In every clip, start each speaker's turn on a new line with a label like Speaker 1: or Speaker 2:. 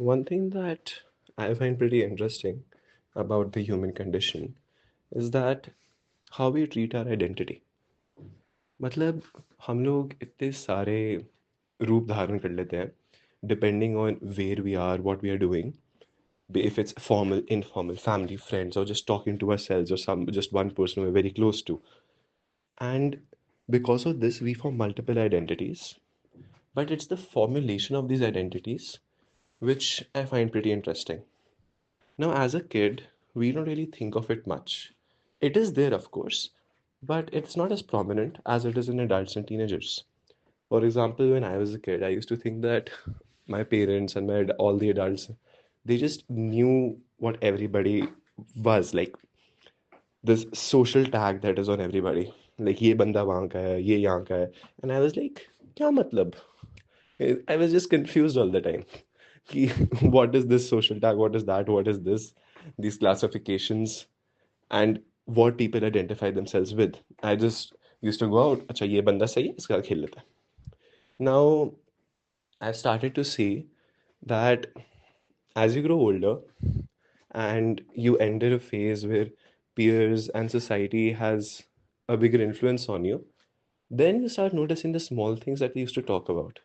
Speaker 1: One thing that I find pretty interesting about the human condition is that how we treat our identity. मतलब हम लोग इतने सारे रूप धारण कर लेते हैं depending on where we are, what we are doing, if it's formal, informal, family, friends, or just talking to ourselves or some just one person we're very close to. And because of this, we form multiple identities. But it's the formulation of these identities which I find pretty interesting. Now, as a kid, we don't really think of it much. It is there, of course, but it's not as prominent as it is in adults and teenagers. For example, when I was a kid, I used to think that my parents and all the adults, they just knew what everybody was like. This social tag that is on everybody, like ये बंदा वहाँ का है, ये यहाँ का है, and I was like, क्या मतलब? I was just confused all the time. कि what is this social tag? What is that? What is this? These classifications and what people identify themselves with. I just used to go out, अच्छा ये बंदा सही है, इसका खेल लेते हैं. Now I've started to see that as you grow older and you enter a phase where peers and society has a bigger influence on you, then you start noticing the small things that we used to talk about.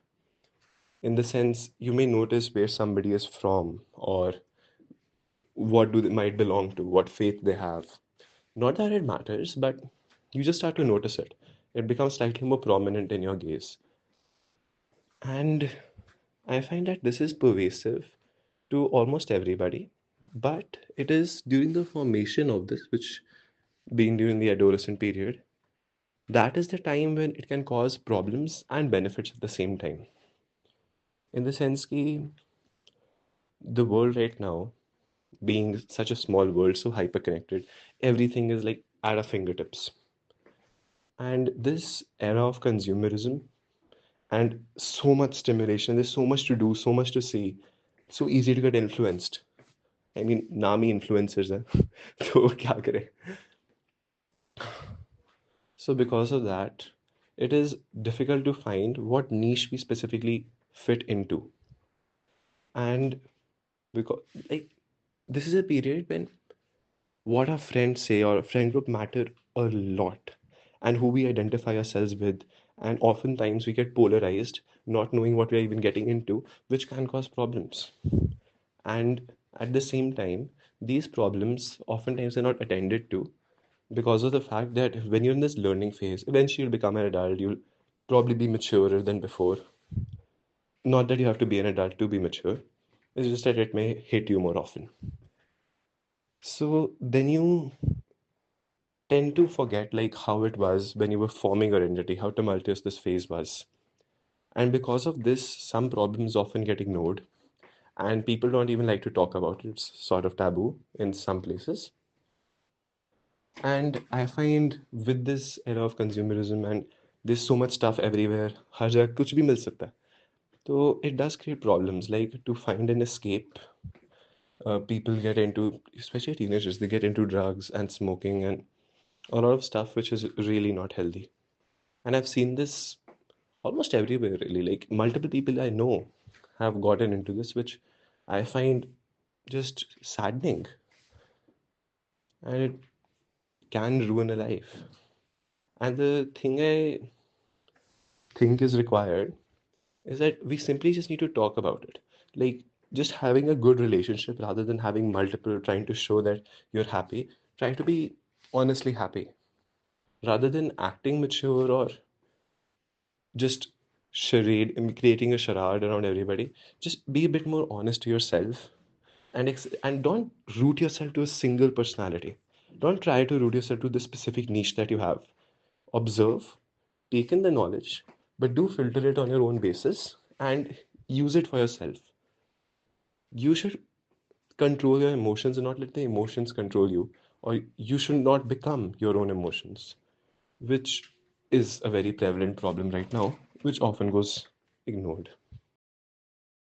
Speaker 1: In the sense, you may notice where somebody is from or what do they might belong to, what faith they have. Not that it matters, but you just start to notice it. It becomes slightly more prominent in your gaze. And I find that this is pervasive to almost everybody, but it is during the formation of this, which being during the adolescent period, that is the time when it can cause problems and benefits at the same time. In the sense that the world right now, being such a small world, so hyper connected, everything is like at our fingertips. And this era of consumerism and so much stimulation, there's so much to do, so much to see, so easy to get influenced. I mean, नाम ही influencers हैं तो क्या करें. So because of that, it is difficult to find what niche we specifically fit into. And because like this is a period when what our friends say or friend group matter a lot, and who we identify ourselves with, and oftentimes we get polarized, not knowing what we are even getting into, which can cause problems. And at the same time, these problems oftentimes are not attended to because of the fact that when you're in this learning phase, eventually you'll become an adult, you'll probably be maturer than before. Not that you have to be an adult to be mature, it's just that it may hit you more often. So then you tend to forget like how it was when you were forming your identity, how tumultuous this phase was. And because of this, some problems often get ignored, and people don't even like to talk about it. It's sort of taboo in some places. And I find with this era of consumerism and there's so much stuff everywhere, हर जगह कुछ भी मिल सकता है. So it does create problems. Like to find an escape, people get into, especially teenagers, they get into drugs and smoking and a lot of stuff which is really not healthy. And I've seen this almost everywhere, really. Like multiple people I know have gotten into this, which I find just saddening, and it can ruin a life. And the thing I think is required is that we simply just need to talk about it. Like just having a good relationship rather than having multiple, trying to show that you're happy, try to be honestly happy rather than acting mature or just creating a charade around everybody. Just be a bit more honest to yourself and and don't root yourself to a single personality. Don't try to root yourself to the specific niche that you have. Observe, take in the knowledge, but do filter it on your own basis and use it for yourself. You should control your emotions and not let the emotions control you, or you should not become your own emotions, which is a very prevalent problem right now, which often goes ignored.